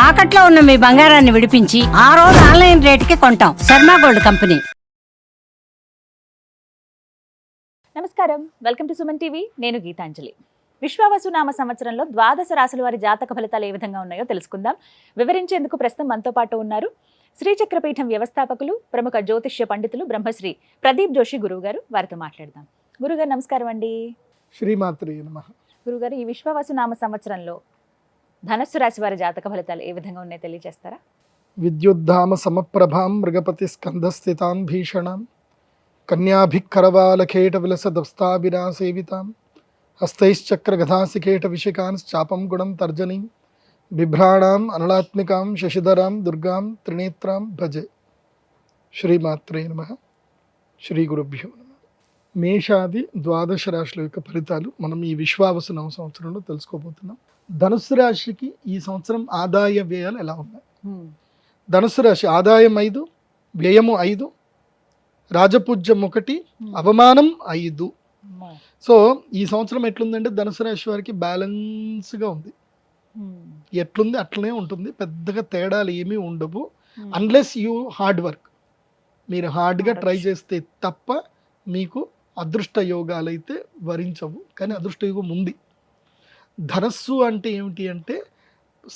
తాకట్లో ఉన్న మీ బంగారాన్ని విడిపించి ఆ రోజు ఆన్లైన్ రేటుకి కొంటాం. Sharma gold company. నమస్కారం, వెల్కమ్ టు సుమన్ టీవీ. నేను గీతాంజలి. విశ్వావసు నామ సంవత్సరంలో ద్వాదశ రాశుల వారి జాతక ఫలితాలు ఏ విధంగా ఉన్నాయో తెలుసుకుందాం. వివరించేందుకు ప్రస్తుతం మనతో పాటు ఉన్నారు శ్రీచక్రపీఠం వ్యవస్థాపకులు, ప్రముఖ జ్యోతిష్య పండితులు బ్రహ్మశ్రీ ప్రదీప్ జోషి గురువు గారు. వారితో మాట్లాడదాం. గురుగారు నమస్కారం అండి. శ్రీమాత్రే నమః. గురుగారు, ఈ విశ్వావసు నామ సంవత్సరంలో ధనస్సు రాశి వారి జాతక ఫలితాలు ఏ విధంగా ఉన్నాయో తెలియజేస్తారా? విద్యుద్ధామ సమప్రభాం మృగపతి స్కంధస్థితాం భీషణాం కన్యాభిక్కరవాలకేట విలసదస్తాభిరాసేవితాం హస్తైశ్చక్రగధాసికేట విశికాంశ్చాపం గుణం తర్జనీం బిభ్రాణాం అనలాత్మికాం శశిధరాం దుర్గాం త్రినేత్రాం భజే. శ్రీమాత్రే నమః. శ్రీ గురుభ్యో నమః. మేషాది ద్వాదశ రాశుల యొక్క ఫలితాలు మనం ఈ విశ్వావసు నవ సంవత్సరంలో తెలుసుకోబోతున్నాం. ధనుస్సు రాశికి ఈ సంవత్సరం ఆదాయ వ్యయాలు ఎలా ఉన్నాయి? ధనుస్సు రాశి ఆదాయం 5, వ్యయము 5, రాజపూజ్యం 1, అవమానం 5. సో ఈ సంవత్సరం ఎట్లుందంటే ధనుసు రాశి వారికి బ్యాలెన్స్గా ఉంది. ఎట్లుంది అట్లనే ఉంటుంది, పెద్దగా తేడాలు ఏమీ ఉండవు. అన్లెస్ యూ హార్డ్ వర్క్, మీరు హార్డ్గా ట్రై చేస్తే తప్ప మీకు అదృష్ట యోగాలు అయితే వరించవు. కానీ అదృష్ట యోగం ఉంది. ధనస్సు అంటే ఏమిటి అంటే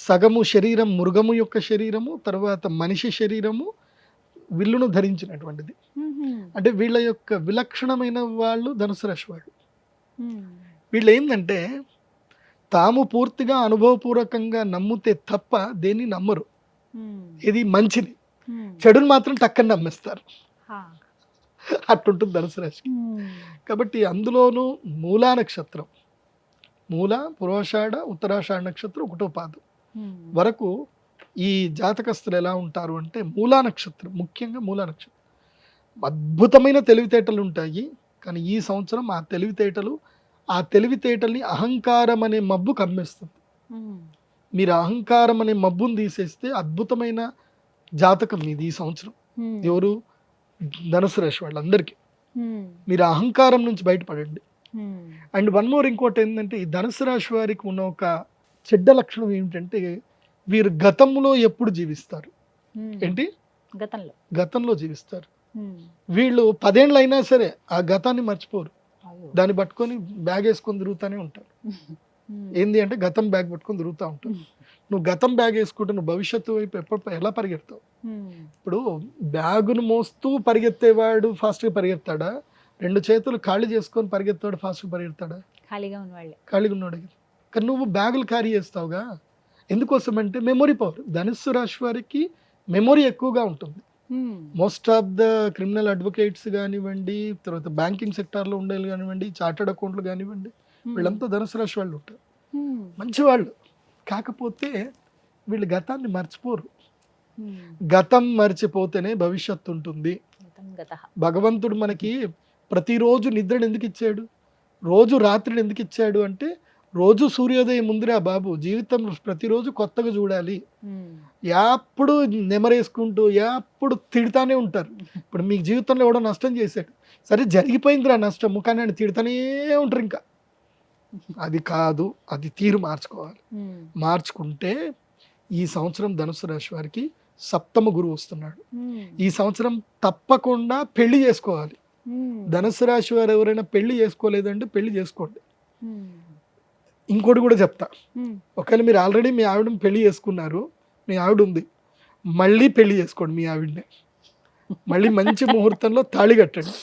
సగము శరీరం మృగము యొక్క శరీరము, తర్వాత మనిషి శరీరము, విల్లును ధరించినటువంటిది. అంటే వీళ్ళ యొక్క విలక్షణమైన వాళ్ళు ధనుసు రాశి వాళ్ళు. వీళ్ళు ఏంటంటే తాము పూర్తిగా అనుభవపూర్వకంగా నమ్మితే తప్ప దేన్ని నమ్మరు. ఇది మంచిని, చెడుని మాత్రం టక్కని నమ్మేస్తారు. అట్లుంటుంది ధనుసు రాశి. కాబట్టి అందులోనూ మూలా నక్షత్రం, మూల, పూర్వాషాఢ, ఉత్తరాషాఢ నక్షత్రం 1వ పాదం వరకు ఈ జాతకస్తులు ఎలా ఉంటారు అంటే మూలా నక్షత్రం, ముఖ్యంగా మూలా నక్షత్రం అద్భుతమైన తెలివితేటలు ఉంటాయి. కానీ ఈ సంవత్సరం ఆ తెలివితేటల్ని అహంకారం అనే మబ్బు కమ్మేస్తుంది. మీరు అహంకారం అనే మబ్బును తీసేస్తే అద్భుతమైన జాతకం మీది ఈ సంవత్సరం. ఎవరు? ధనుసు రాశి వాళ్ళందరికీ. మీరు అహంకారం నుంచి బయటపడండి. అండ్ వన్ మోర్, ఇంకోటి ఏంటంటే ఈ ధనుసు రాశి వారికి ఉన్న ఒక చెడ్డ లక్షణం ఏమిటంటే వీరు గతంలో ఎప్పుడు జీవిస్తారు. ఏంటి? గతంలో జీవిస్తారు. వీళ్ళు 10 ఏళ్ళు అయినా సరే ఆ గతాన్ని మర్చిపోరు. దాన్ని పట్టుకొని బ్యాగ్ వేసుకొని తిరుగుతూనే ఉంటారు. ఏంది అంటే గతం బ్యాగ్ పట్టుకొని తిరుగుతూ ఉంటారు. నువ్వు గతం బ్యాగ్ వేసుకుంటే నువ్వు భవిష్యత్తు వైపు ఎలా పరిగెడతావు? ఇప్పుడు బ్యాగును మోస్తూ పరిగెత్తేవాడు ఫాస్ట్గా పరిగెత్తాడా? 2 చేతులు ఖాళీ చేసుకొని పరిగెత్తాడు ఫాస్ట్గా పరిగెత్తాడా? ఖాళీగా ఉన్నాడు. కానీ నువ్వు బ్యాగులు క్యారీ చేస్తావుగా. ఎందుకోసం అంటే మెమొరీ పవర్. ధనుస్సు రాశి వారికి మెమొరీ ఎక్కువగా ఉంటుంది. Most of the criminal advocates కానివ్వండి, తర్వాత బ్యాంకింగ్ సెక్టార్లో ఉండేది కానివ్వండి, చార్టర్డ్ అకౌంట్లు కానివ్వండి, వీళ్ళంతా ధనుసు రాశి వాళ్ళు ఉంటారు. మంచివాళ్ళు. కాకపోతే వీళ్ళు గతాన్ని మర్చిపోరు. గతం మర్చిపోతేనే భవిష్యత్తు ఉంటుంది. భగవంతుడు మనకి ప్రతిరోజు నిద్రను ఎందుకు ఇచ్చాడు? రోజు రాత్రిని ఎందుకు ఇచ్చాడు అంటే రోజు సూర్యోదయం ముందురా బాబు, జీవితం ప్రతిరోజు కొత్తగా చూడాలి. ఎప్పుడు నెమరేసుకుంటూ ఎప్పుడు తిడతానే ఉంటారు. ఇప్పుడు మీకు జీవితంలో ఎవడో నష్టం చేశాడు, సరే జరిగిపోయిందిరా నష్టము, కానీ ఆయన తిడతానే ఉంటారు. ఇంకా అది కాదు, అది తీరు మార్చుకోవాలి. మార్చుకుంటే ఈ సంవత్సరం ధనుసు రాశి వారికి 7వ గురువు వస్తున్నాడు. ఈ సంవత్సరం తప్పకుండా పెళ్లి చేసుకోవాలి. ధనుసు రాశి వారు ఎవరైనా పెళ్లి చేసుకోలేదంటే పెళ్లి చేసుకోండి. ఇంకోటి కూడా చెప్తా, ఒకవేళ మీరు ఆల్రెడీ మీ ఆవిడని పెళ్లి చేసుకున్నారు, మీ ఆవిడ ఉంది, మళ్ళీ పెళ్లి చేసుకోండి మీ ఆవిడనే. మళ్ళీ మంచి ముహూర్తంలో తాళి కట్టండి.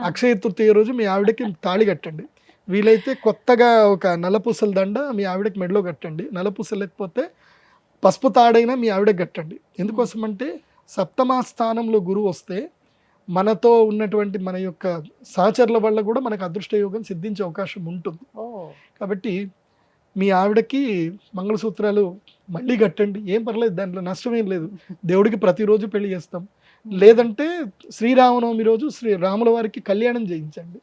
అక్షయ తృతీయ రోజు మీ ఆవిడకి తాళి కట్టండి. వీలైతే కొత్తగా ఒక నల్లపూసల దండ మీ ఆవిడకి మెడలో కట్టండి. నల్లపూస లేకపోతే పసుపు తాడైనా మీ ఆవిడకి కట్టండి. ఎందుకోసం అంటే 7వ స్థానంలో గురువు వస్తే మనతో ఉన్నటువంటి మన యొక్క సహచరుల వల్ల కూడా మనకు అదృష్ట యోగం సిద్ధించే అవకాశం ఉంటుంది. కాబట్టి మీ ఆవిడకి మంగళసూత్రాలు మళ్ళీ కట్టండి. ఏం పర్లేదు, దాంట్లో నష్టమేం లేదు. దేవుడికి ప్రతిరోజు పెళ్లి చేస్తాం. లేదంటే శ్రీరామనవమి రోజు శ్రీరాముల వారికి కళ్యాణం చేయించండి.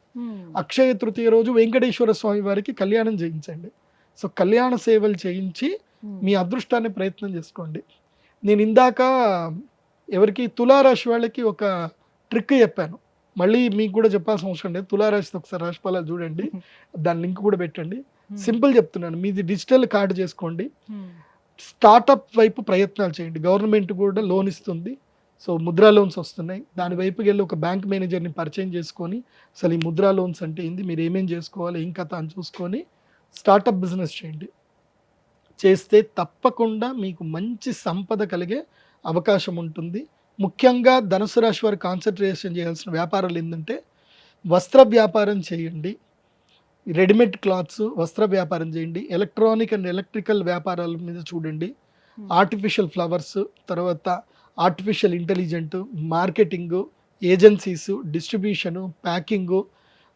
అక్షయ తృతీయ రోజు వెంకటేశ్వర స్వామి వారికి కళ్యాణం చేయించండి. సో కళ్యాణ సేవలు చేయించి మీ అదృష్టాన్ని ప్రయత్నం చేసుకోండి. నేను ఇందాక ఎవరికి తులారాశి వాళ్ళకి ఒక ట్రిక్ చెప్పాను, మళ్ళీ మీకు కూడా చెప్పాల్సిన అవసరం లేదు. తులారాశితో ఒకసారి రాశిఫలాలు చూడండి, దాని లింక్ కూడా పెట్టండి. సింపుల్ చెప్తున్నాను, మీది డిజిటల్ కార్డు చేసుకోండి. స్టార్టప్ వైపు ప్రయత్నాలు చేయండి. గవర్నమెంట్ కూడా లోన్ ఇస్తుంది. సో ముద్రా లోన్స్ వస్తున్నాయి. దాని వైపుకి వెళ్ళి ఒక బ్యాంక్ మేనేజర్ని పరిచయం చేసుకొని అసలు ఈ ముద్రా లోన్స్ అంటే ఏంది, మీరు ఏమేం చేసుకోవాలి, ఏం కథ అని చూసుకొని స్టార్టప్ బిజినెస్ చేయండి. చేస్తే తప్పకుండా మీకు మంచి సంపద కలిగే అవకాశం ఉంటుంది. ముఖ్యంగా ధనుసు రాశి వారు కాన్సన్ట్రేషన్ చేయాల్సిన వ్యాపారాలు ఏంటంటే వస్త్ర వ్యాపారం చేయండి, రెడీమేడ్ క్లాత్స్ వస్త్ర వ్యాపారం చేయండి, ఎలక్ట్రానిక్ అండ్ ఎలక్ట్రికల్ వ్యాపారాల మీద చూడండి, ఆర్టిఫిషియల్ ఫ్లవర్స్, తర్వాత artificial intelligent, marketing, agencies, distribution, packing,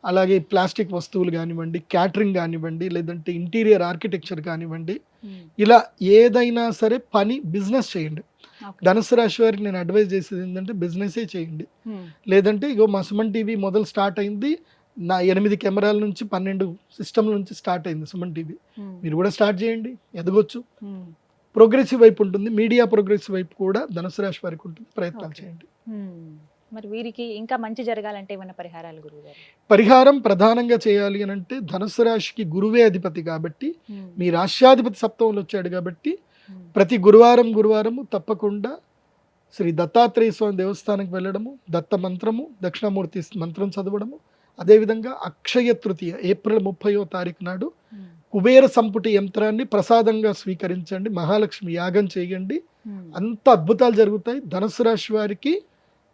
అలాగే ప్లాస్టిక్ వస్తువులు కానివ్వండి, క్యాటరింగ్ కానివ్వండి, లేదంటే ఇంటీరియర్ ఆర్కిటెక్చర్ కానివ్వండి, ఇలా ఏదైనా సరే పని బిజినెస్ చేయండి. ధనుసు రాశి వారికి నేను అడ్వైజ్ చేసేది ఏంటంటే బిజినెసే చేయండి. లేదంటే ఇగో మా సుమన్ టీవీ మొదలు స్టార్ట్ అయింది, నా 8 కెమెరాల నుంచి 12 సిస్టమ్ల నుంచి స్టార్ట్ అయింది సుమన్ టీవీ. మీరు కూడా స్టార్ట్ చేయండి, ఎదగొచ్చు. ప్రోగ్రెసివ్ వైపు ఉంటుంది, మీడియా ప్రోగ్రెసివ్ వైపు కూడా ధనుసు రాశి వారికి ఉంటుంది. ప్రయత్నాలు చేయండి. మరి వీరికి ఇంకా మంచి జరగాలంటే ఏమైనా పరిహారాలు గురువుగారు? పరిహారం ప్రధానంగా చేయాలి అని అంటే ధనుసు రాశికి గురువే అధిపతి కాబట్టి, మీ రాష్ట్రాధిపతి సప్తమంలో వచ్చాడు కాబట్టి ప్రతి గురువారము తప్పకుండా శ్రీ దత్తాత్రేయ స్వామి దేవస్థానానికి వెళ్ళడము, దత్త మంత్రము, దక్షిణామూర్తి మంత్రం చదవడము, అదేవిధంగా అక్షయ తృతీయ ఏప్రిల్ 30వ తారీఖు నాడు కుబేర సంపుటి యంత్రాన్ని ప్రసాదంగా స్వీకరించండి, మహాలక్ష్మి యాగం చేయండి, అంత అద్భుతాలు జరుగుతాయి. ధనుసు రాశి వారికి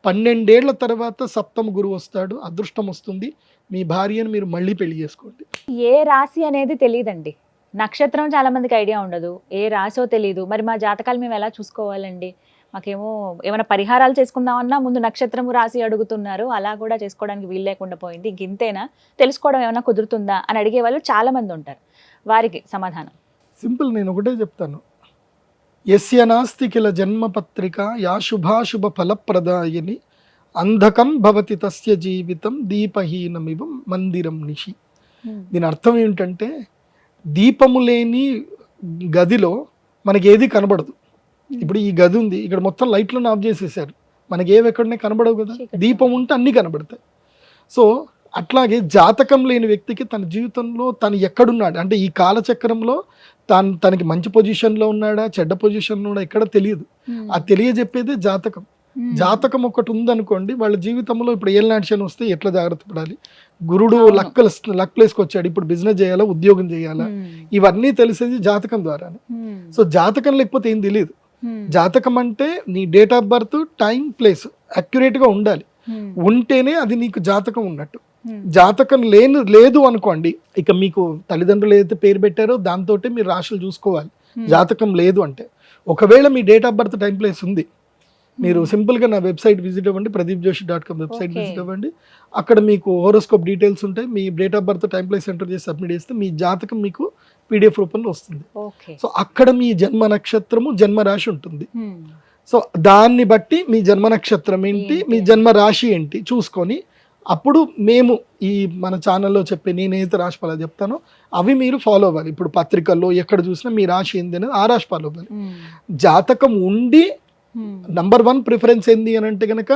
12 ఏళ్ల తర్వాత సప్తమ గురువు వస్తాడు, అదృష్టం వస్తుంది, మీ భార్యను మీరు మళ్ళీ పెళ్లి చేసుకోండి. ఏ రాశి అనేది తెలియదండి, నక్షత్రం చాలా మందికి ఐడియా ఉండదు, ఏ రాశో తెలియదు. మరి మా జాతకాలు మేము ఎలా చూసుకోవాలండి? మాకేమో ఏమైనా పరిహారాలు చేసుకుందామన్నా ముందు నక్షత్రము రాశి అడుగుతున్నారు, అలా కూడా చేసుకోవడానికి వీలు లేకుండా పోయింది. ఇంక ఇంతేనా, తెలుసుకోవడం ఏమైనా కుదురుతుందా అని అడిగే వాళ్ళు చాలా మంది ఉంటారు. వారికి సమాధానం సింపుల్, నేను ఒకటే చెప్తాను. యస్య నాస్తి కిల జన్మపత్రిక యా శుభాశుభ ఫలప్రదాయని అంధకం భవతి తస్య జీవితం దీపహీనమివ మందిరం నిషి. దీని అర్థం ఏమిటంటే దీపము లేని గదిలో మనకి ఏది కనబడదు. ఇప్పుడు ఈ గది ఉంది, ఇక్కడ మొత్తం లైట్లను ఆఫ్ చేసేసారు, మనకి ఏవి ఎక్కడనే కనబడవు కదా. దీపం ఉంటే అన్నీ కనబడతాయి. సో అట్లాగే జాతకం లేని వ్యక్తికి తన జీవితంలో తను ఎక్కడున్నాడు అంటే ఈ కాలచక్రంలో తనకి మంచి పొజిషన్లో ఉన్నాడా చెడ్డ పొజిషన్లో ఉన్నాడా ఎక్కడ తెలియదు. అది తెలియజెప్పేదే జాతకం. జాతకం ఒకటి ఉందనుకోండి, వాళ్ళ జీవితంలో ఇప్పుడు ఏలినాటి శని వస్తే ఎట్లా జాగ్రత్త పడాలి, గురుడు లక్ ప్లేస్కి వచ్చాడు, ఇప్పుడు బిజినెస్ చేయాలా ఉద్యోగం చేయాలా, ఇవన్నీ తెలిసేది జాతకం ద్వారానే. సో జాతకం లేకపోతే ఏం తెలియదు. జాతకం అంటే నీ date of birth, time, place అక్యురేట్గా ఉండాలి, ఉంటేనే అది నీకు జాతకం ఉన్నట్టు. జాతకం లేదు అనుకోండి, ఇక మీకు తల్లిదండ్రులు ఏదైతే పేరు పెట్టారో దాంతో మీరు రాశులు చూసుకోవాలి. జాతకం లేదు అంటే, ఒకవేళ మీ date of birth, time, place ఉంది, మీరు సింపుల్గా నా వెబ్సైట్ విజిట్ అవ్వండి, pradeepjoshi.com వెబ్సైట్ విజిట్ అవ్వండి. అక్కడ మీకు హోరోస్కోప్ డీటెయిల్స్ ఉంటాయి. మీ date of birth, time, place enter చేసి సబ్మిట్ చేస్తే మీ జాతకం మీకు PDF రూపంలో వస్తుంది. సో అక్కడ మీ జన్మ నక్షత్రము, జన్మ రాశి ఉంటుంది. సో దాన్ని బట్టి మీ జన్మ నక్షత్రం ఏంటి, మీ జన్మ రాశి ఏంటి చూసుకొని అప్పుడు మేము ఈ మన ఛానల్లో చెప్పే నేనైతే రాశి ఫలాలు చెప్తానో అవి మీరు ఫాలో అవ్వాలి. ఇప్పుడు పత్రికల్లో ఎక్కడ చూసినా మీ రాశి ఏంది అనేది ఆ రాశి ఫాలో అవ్వాలి. జాతకం ఉండి నంబర్ 1 ప్రిఫరెన్స్ ఏంది అని అంటే కనుక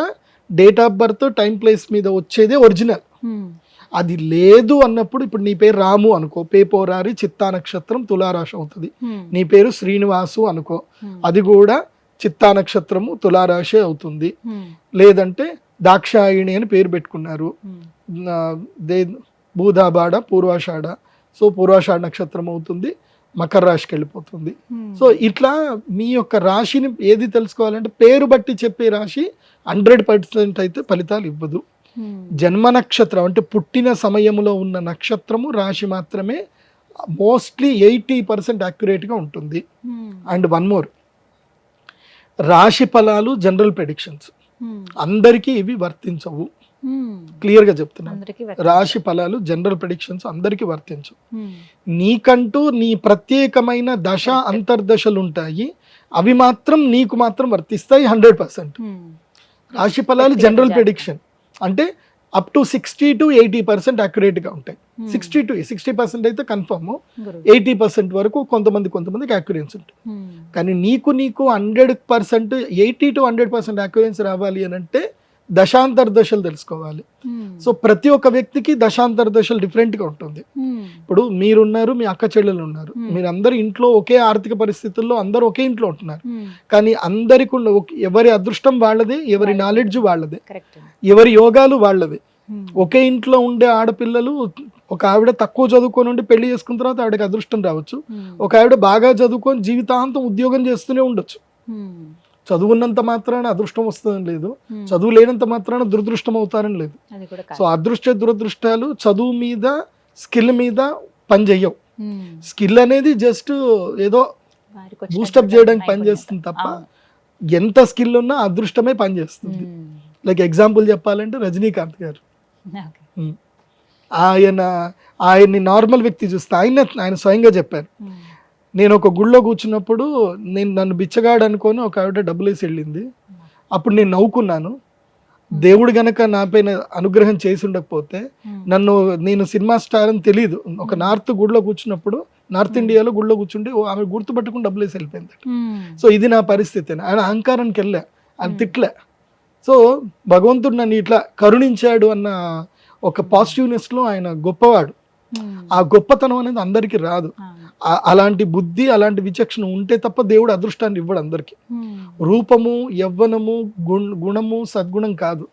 date of birth, time, place మీద వచ్చేదే ఒరిజినల్. అది లేదు అన్నప్పుడు ఇప్పుడు నీ పేరు రాము అనుకో, పేపోరారి చిత్తా నక్షత్రం తులారాశి అవుతుంది. నీ పేరు శ్రీనివాసు అనుకో, అది కూడా చిత్తా నక్షత్రము తులారాశి అవుతుంది. లేదంటే దాక్షాయిణి అని పేరు పెట్టుకున్నారు, భూదాబాడ, పూర్వాషాఢ, సో పూర్వాషాఢ నక్షత్రం అవుతుంది, మకర రాశికి వెళ్ళిపోతుంది. సో ఇట్లా మీ యొక్క రాశిని ఏది తెలుసుకోవాలంటే పేరు బట్టి చెప్పే రాశి 100% అయితే ఫలితాలు ఇవ్వదు. జన్మ నక్షత్రం అంటే పుట్టిన సమయంలో ఉన్న నక్షత్రము, రాశి మాత్రమే మోస్ట్లీ 80% యాక్యురేట్గా ఉంటుంది. అండ్ వన్ మోర్, రాశి ఫలాలు జనరల్ ప్రెడిక్షన్స్ అందరికీ ఇవి వర్తించవు. క్లియర్గా చెప్తున్నాను, రాశి ఫలాలు జనరల్ ప్రెడిక్షన్స్ అందరికీ వర్తించవు. నీకంటూ నీ ప్రత్యేకమైన దశ అంతర్దశలు ఉంటాయి, అవి మాత్రం నీకు మాత్రం వర్తిస్తాయి 100%. రాశి ఫలాలు జనరల్ ప్రెడిక్షన్ అంటే అప్ టు 60 to 80% యాక్యురేట్గా ఉంటాయి. 60% అయితే కన్ఫర్మ్, 80% వరకు కొంతమందికి యాక్యురెన్సీ ఉంటుంది. కానీ నీకు 100% 80 to 100% యాక్యురెన్సీ రావాలి అని అంటే దశాంతర దశలు తెలుసుకోవాలి. సో ప్రతి ఒక్క వ్యక్తికి దశాంతర దశలు డిఫరెంట్గా ఉంటుంది. ఇప్పుడు మీరున్నారు, మీ అక్క చెల్లెలు ఉన్నారు, మీరందరూ ఇంట్లో ఒకే ఆర్థిక పరిస్థితుల్లో అందరూ ఒకే ఇంట్లో ఉంటున్నారు. కానీ అందరికి ఎవరి అదృష్టం వాళ్ళదే, ఎవరి నాలెడ్జ్ వాళ్ళదే, ఎవరి యోగాలు వాళ్ళదే. ఒకే ఇంట్లో ఉండే ఆడపిల్లలు, ఒక ఆవిడ తక్కువ చదువుకొని ఉండి పెళ్లి చేసుకున్న తర్వాత ఆవిడకి అదృష్టం రావచ్చు, ఒక ఆవిడ బాగా చదువుకొని జీవితాంతం ఉద్యోగం చేస్తూనే ఉండొచ్చు. చదువున్నంత మాత్రాన అదృష్టం వస్తుందని లేదు, చదువు లేనంత మాత్రాన దురదృష్టం అవుతారని లేదు. సో అదృష్ట దురదృష్టాలు చదువు మీద, స్కిల్ మీద పని చెయ్యవు. స్కిల్ అనేది జస్ట్ ఏదో బూస్టప్ చేయడానికి పనిచేస్తుంది తప్ప ఎంత స్కిల్ ఉన్నా అదృష్టమే పనిచేస్తుంది. లైక్ ఎగ్జాంపుల్ చెప్పాలంటే రజనీకాంత్ గారు, ఆయన్ని నార్మల్ వ్యక్తి చూస్తే ఆయన స్వయంగా చెప్పారు, నేను ఒక గుళ్ళో కూర్చున్నప్పుడు నన్ను బిచ్చగాడు అనుకొని ఒక ఆవిడ డబ్బులు వేసి వెళ్ళింది, అప్పుడు నేను నవ్వుకున్నాను. దేవుడు గనక నా పైన అనుగ్రహం చేసి ఉండకపోతే నేను సినిమా స్టార్ అని తెలియదు. ఒక నార్త్ గుడిలో కూర్చున్నప్పుడు, నార్త్ ఇండియాలో గుడిలో కూర్చుంటే ఆమె గుర్తుపట్టుకుని డబ్బులు వేసి వెళ్ళిపోయింది. సో ఇది నా పరిస్థితి. ఆయన అహంకారానికి వెళ్ళా, ఆయన తిట్లే. సో భగవంతుడు నన్ను ఇట్లా కరుణించాడు అన్న ఒక పాజిటివ్నెస్ లో ఆయన గొప్పవాడు. ఆ గొప్పతనం అనేది అందరికీ రాదు. అలాంటి బుద్ధి, అలాంటి విచక్షణ ఉంటే తప్ప దేవుడు అదృష్టాన్ని ఇవ్వడు అందరికి. రూపము, యవ్వనము, గుణము, సద్గుణం కాదు,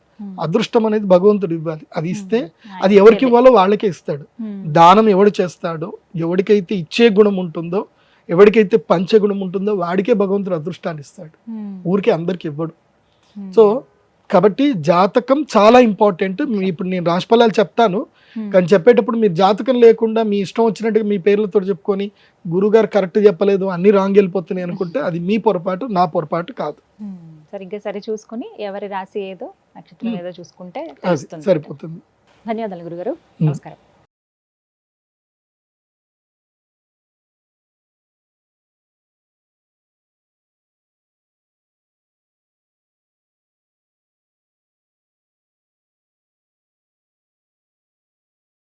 అదృష్టం అనేది భగవంతుడు ఇవ్వాలి. అది ఇస్తే అది ఎవరికి ఇవ్వాలో వాళ్ళకే ఇస్తాడు. దానం ఎవడు చేస్తాడో, ఎవరికైతే ఇచ్చే గుణం ఉంటుందో, ఎవరికైతే పంచే గుణం ఉంటుందో వాడికే భగవంతుడు అదృష్టాన్ని ఇస్తాడు, ఊరికే అందరికి ఇవ్వడు. సో కాబట్టి జాతకం చాలా ఇంపార్టెంట్. ఇప్పుడు నేను రాశిఫలాలు చెప్తాను, కానీ చెప్పేటప్పుడు మీరు జాతకం లేకుండా మీ ఇష్టం వచ్చినట్టుగా మీ పేర్లతో చెప్పుకొని గురుగారు కరెక్ట్ చెప్పలేదు, అన్ని రాంగ్ వెళ్ళిపోతున్నాయి అనుకుంటే అది మీ పొరపాటు, నా పొరపాటు కాదు. సరిగ్గా సరి చూసుకుని ఎవరి రాశి ఏదో, నక్షత్రం ఏదో చూసుకుంటే సరిపోతుంది. ధన్యవాదాలు గురుగారు, నమస్కారం.